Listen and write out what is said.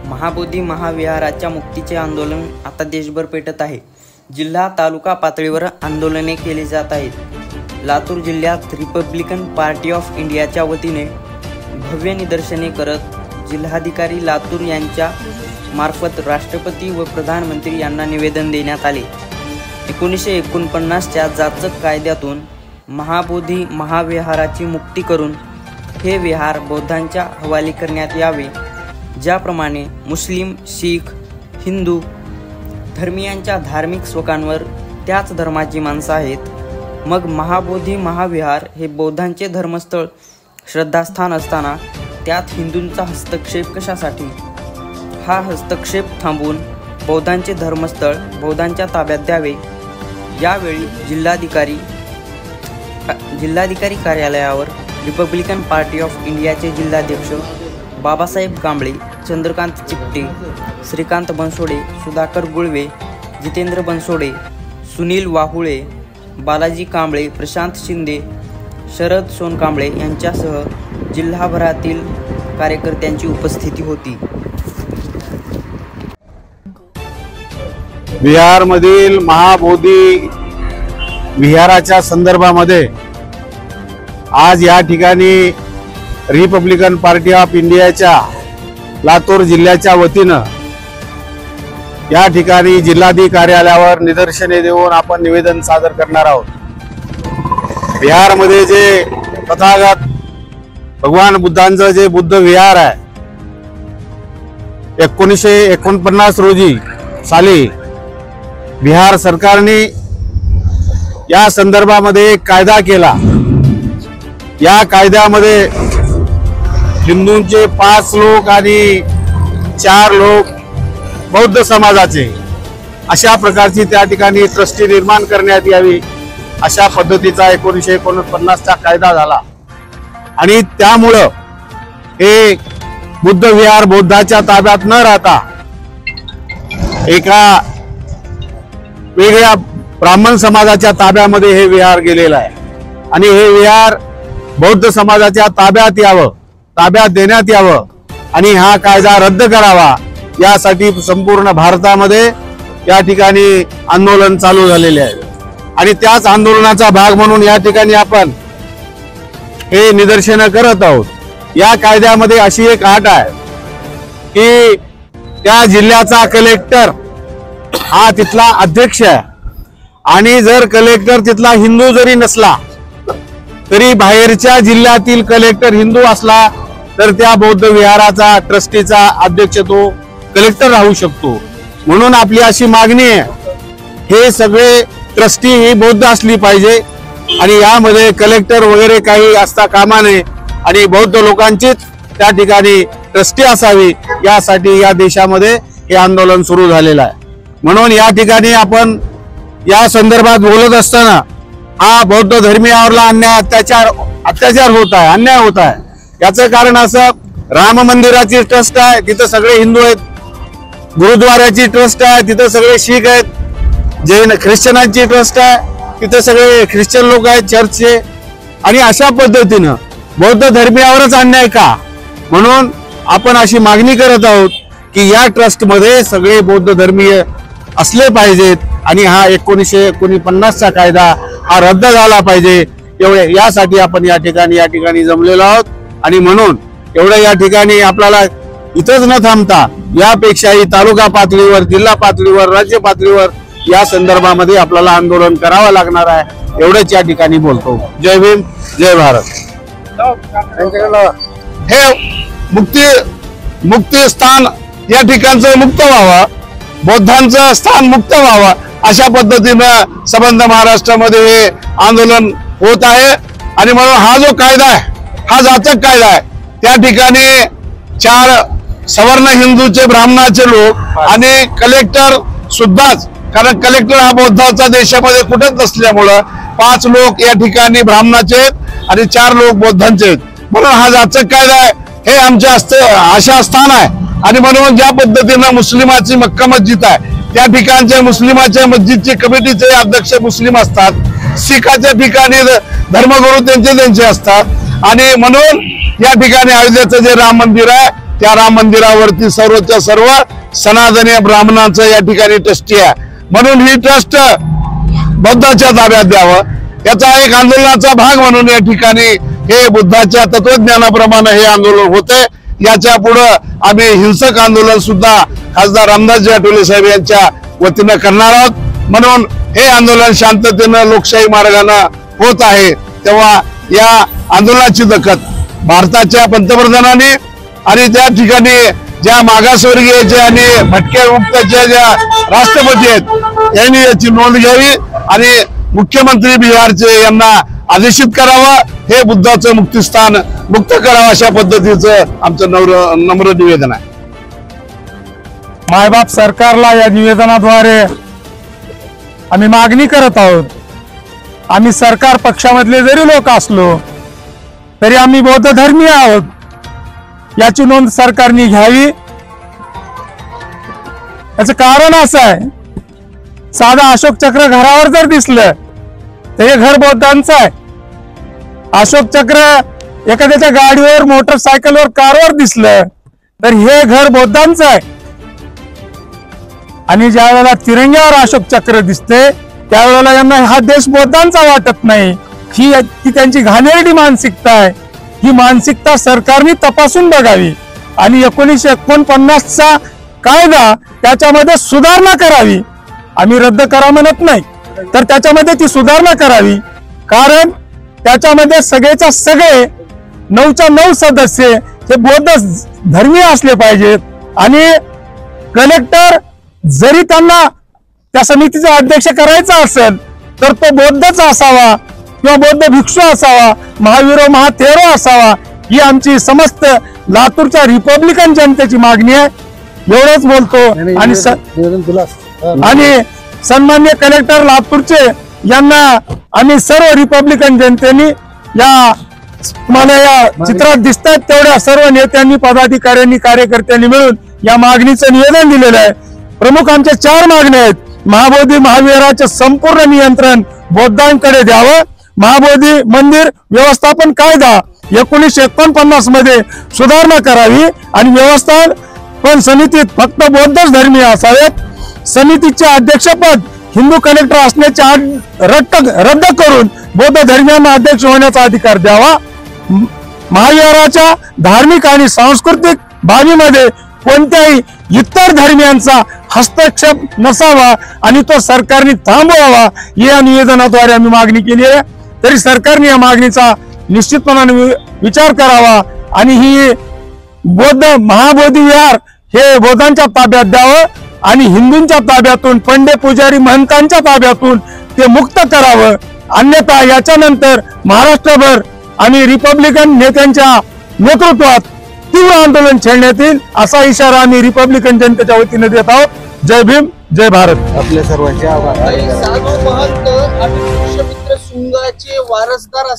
महाबोधी महाविहाराच्या मुक्तीचे आंदोलन आता देशभर पेटत आहे। जिल्हा तालुका पातळीवर आंदोलने केली जात आहेत। लातूर जिल्ह्यात रिपब्लिकन पार्टी ऑफ इंडियाच्या वतीने भव्य निदर्शने करत जिल्हाधिकारी लातूर यांच्या मार्फत राष्ट्रपती व प्रधानमंत्री यांना निवेदन देण्यात आले। 1949च्या जाचक कायद्यातून महाबोधी महाविहाराची मुक्ती करून हे विहार बौद्धांच्या हवाली करण्यात यावे। ज्याप्रमाणे मुस्लिम, शीख, हिंदू धर्मीयांच्या धार्मिक शोकांवर त्याच धर्माची माणसं आहेत, मग महाबोधी महाविहार हे बौद्धांचे धर्मस्थळ श्रद्धास्थान असताना त्यात हिंदूंचा हस्तक्षेप कशासाठी? हा हस्तक्षेप थांबवून बौद्धांचे धर्मस्थळ बौद्धांच्या ताब्यात द्यावे। यावेळी जिल्हाधिकारी कार्यालयावर रिपब्लिकन पार्टी ऑफ इंडियाचे जिल्हाध्यक्ष बाबासाहेब कांबळे, चंद्रकांत चिपटे, श्रीकांत बनसोडे, सुधाकर गुळवे, जितेंद्र बनसोडे, सुनील वाहुळे, बालाजी कांबळे, प्रशांत शिंदे, शरद सोनकांबळे यांच्यासह जिल्हाभरातील कार्यकर्त्यांची उपस्थिती होती। बिहारमधील महाबोधी विहाराच्या संदर्भामध्ये आज या ठिकाणी रिपब्लिकन पार्टी ऑफ इंडियाच्या लातूर जिल्ह्याच्या वतीनं या ठिकाणी जिल्हाधिकारी कार्यालयावर निदर्शने देऊन आपण निवेदन सादर करणार आहोत। बिहारमध्ये जे तथागत भगवान बुद्धांचं जे बुद्ध विहार आहे, 1949 रोजी साली बिहार सरकारने या संदर्भामध्ये एक कायदा केला। या कायद्यामध्ये हिंदूंचे 5 लोक आणि 4 लोक बौद्ध समाजाचे अशा प्रकारची त्या ठिकाणी ट्रस्टी निर्माण करण्यात यावी, अशा पद्धतीचा 1949चा कायदा झाला। आणि त्यामुळं हे बुद्ध विहार बौद्धाच्या ताब्यात न राहता एका वेगळ्या ब्राह्मण समाजाच्या ताब्यामध्ये हे विहार गेलेलं आहे आणि हे विहार बौद्ध समाजाच्या ताब्यात देण्यात यावं आणि हा कायदा रद्द करावा, यासाठी संपूर्ण भारतामध्ये या ठिकाणी आंदोलन चालू झालेले आहे। आणि त्याच आंदोलनाचा भाग म्हणून या ठिकाणी आपण हे निदर्शनं करत आहोत। या कायद्यामध्ये अशी एक अट आहे की त्या जिल्ह्याचा कलेक्टर हा तिथला अध्यक्ष आहे आणि जर कलेक्टर तिथला हिंदू जरी नसला तरी बाहेरच्या जिल्ह्यातील कलेक्टर हिंदू असला तर त्या बौद्ध विहाराचा ट्रस्टीचा अध्यक्ष तो कलेक्टर राहू शकतो। म्हणून आपली अशी मागणी आहे, हे सगळे ट्रस्टी ही बौद्ध असली पाहिजे आणि यामध्ये कलेक्टर वगैरे काही असता कामा नये आणि बौद्ध लोकांचीच त्या ठिकाणी ट्रस्टी असावी, यासाठी या देशामध्ये हे आंदोलन सुरू झालेलं आहे। म्हणून या ठिकाणी आपण या संदर्भात बोलत असताना हा बौद्ध धर्मीयावरला अत्याचार होत आहे, अन्याय होत आहे। याचं कारण असं, राम मंदिराची ट्रस्ट आहे तिथं सगळे हिंदू आहेत, गुरुद्वाराची ट्रस्ट आहे तिथं सगळे शीख आहेत, जैन ख्रिश्चनांची ट्रस्ट आहे तिथं सगळे ख्रिश्चन लोक आहेत चर्चचे, आणि अशा पद्धतीनं बौद्ध धर्मीयावरच अन्याय का? म्हणून आपण अशी मागणी करत आहोत की या ट्रस्ट मध्ये सगळे बौद्ध धर्मीय असले पाहिजेत आणि हा 1949चा कायदा हा रद्द झाला पाहिजे। एवढे यासाठी आपण या ठिकाणी जमलेलो आहोत आणि म्हणून एवढं या ठिकाणी आपल्याला इथंच न थांबता यापेक्षाही तालुका पातळीवर, जिल्हा पातळीवर, राज्य पातळीवर या संदर्भामध्ये आपल्याला आंदोलन करावं लागणार आहे, एवढंच या ठिकाणी बोलतो। जय भीम, जय भारत। हे मुक्ती स्थान या ठिकाणचं मुक्त व्हावं, बौद्धांचं स्थान मुक्त व्हावं, अशा पद्धतीनं संबंध महाराष्ट्रामध्ये हे आंदोलन होत आहे। आणि म्हणून हा जो कायदा आहे हा जाचक कायदा आहे, त्या ठिकाणी 4 सवर्ण हिंदूचे ब्राह्मणाचे लोक आणि कलेक्टर सुद्धाच, कारण कलेक्टर हा बौद्धाचा देशामध्ये कुठेच नसल्यामुळं 5 लोक या ठिकाणी ब्राह्मणाचे आहेत आणि 4 लोक बौद्धांचे आहेत। म्हणून हा जाचक कायदा आहे, हे आमच्या आशा स्थान आहे। आणि म्हणून ज्या पद्धतीनं मुस्लिमाची मक्का मस्जिद आहे त्या ठिकाणच्या मुस्लिमाच्या मस्जिदचे कमिटीचे अध्यक्ष मुस्लिम असतात, शीखाच्या ठिकाणी धर्मगुरू त्यांचे असतात, आणि म्हणून या ठिकाणी अयोध्येचं जे राम मंदिर आहे त्या राम मंदिरावरती सर्वच्या सर्व सनातनी ब्राह्मणांचं या ठिकाणी ट्रस्टी आहे, म्हणून ही ट्रस्ट बौद्धाच्या ताब्यात द्यावं, याचा एक आंदोलनाचा भाग म्हणून या ठिकाणी हे बुद्धाच्या तत्वज्ञानाप्रमाणे हे आंदोलन होते। याच्या पुढे आम्ही हिंसक आंदोलन सुद्धा खासदार रामदासजी आठवले साहेब यांच्या वतीनं करणार आहोत, म्हणून हे आंदोलन शांततेनं लोकशाही मार्गाने होत आहे। तेव्हा या आंदोलनाची दखल भारताच्या पंतप्रधानांनी आणि त्या ठिकाणी ज्या मागासवर्गीयचे आणि भटक्या मुक्ताच्या ज्या राष्ट्रपती आहेत यांनी याची नोंद घ्यावी आणि मुख्यमंत्री बिहारचे यांना आदेशित करावं, हे बुद्धाचं मुक्तिस्थान मुक्त करावं, अशा पद्धतीचं आमचं नम्र निवेदन आहे। मायबाप सरकारला या निवेदनाद्वारे आम्ही मागणी करत आहोत, आम्ही सरकार पक्षामधले जरी लोक असलो तरी आम्ही बौद्ध धर्मीय आहोत, याची नोंद सरकारने घ्यावी। याचं कारण असं आहे, साधा अशोक चक्र घरावर जर दिसलं तर हे घर बौद्धांचं आहे। अशोक चक्र एखाद्याच्या गाडीवर, मोटरसायकलवर, कारवर दिसलं तर हे घर बौद्धांचं आहे। आणि ज्या वेळेला तिरंग्यावर अशोक चक्र दिसते त्यावेळेला यांना हा देश बौद्धांचा वाटत नाही, ही त्यांची घाणेरडी मानसिकता आहे। ही मानसिकता सरकारने तपासून बघावी आणि 1949चा कायदा त्याच्यामध्ये सुधारणा करावी। आम्ही रद्द करा म्हणत नाही, तर त्याच्यामध्ये ती सुधारणा करावी, कारण त्याच्यामध्ये सगळेच्या सगळे 9च्या 9 सदस्य हे बौद्ध धर्मीय असले पाहिजेत। आणि कलेक्टर जरी त्यांना त्या समितीचा अध्यक्ष करायचा असेल तर तो बौद्धच असावा किंवा बौद्ध भिक्षू असावा, महावीरो महाथेरो असावा, ही आमची समस्त लातूरच्या रिपब्लिकन जनतेची मागणी आहे। एवढंच बोलतो आणि सन्मान्य कलेक्टर लातूरचे यांना आम्ही सर्व रिपब्लिकन जनतेने या तुम्हाला या चित्रात दिसतात तेवढ्या सर्व नेत्यांनी, पदाधिकाऱ्यांनी, कार्यकर्त्यांनी मिळून या मागणीचं निवेदन दिलेलं आहे। प्रमुख आमच्या 4 मागण्या आहेत। महाबोधी महाविहाराचे संपूर्ण नियंत्रण बौद्धांकडे द्यावं, महाबोधी मंदिर व्यवस्थापन कायदा 1949 मध्ये सुधारणा करावी आणि व्यवस्थापन समितीत फक्त बौद्धच धर्मीय असावेत। समितीचे अध्यक्षपद हिंदू कलेक्टर असण्याचे रद्द करून बौद्ध धर्मियांना अध्यक्ष होण्याचा अधिकार द्यावा। महाविहाराच्या धार्मिक आणि सांस्कृतिक बाबीमध्ये कोणत्याही इतर धर्मियांचा हस्तक्षेप नसावा आणि तो सरकारने थांबवावा, या निवेदनाद्वारे आम्ही मागणी केली आहे। तरी सरकारने या मागणीचा निश्चितपणाने विचार करावा आणि ही महाबोधी विहार हे बौद्धांच्या ताब्यात द्यावं आणि हिंदूंच्या ताब्यातून, पंडे पुजारी महंतांच्या ताब्यातून ते मुक्त करावं। अन्यथा याच्यानंतर महाराष्ट्रभर आणि रिपब्लिकन नेत्यांच्या नेतृत्वात तीव्र आंदोलन छेडण्यात येईल, असा इशारा आम्ही रिपब्लिकन जनतेच्या वतीने देत आहोत। जय भीम, जय भारत। आपल्या सर्वांचे आभार। साधू महंत आणि पुरुषमित्र शुंगाचे वारसदार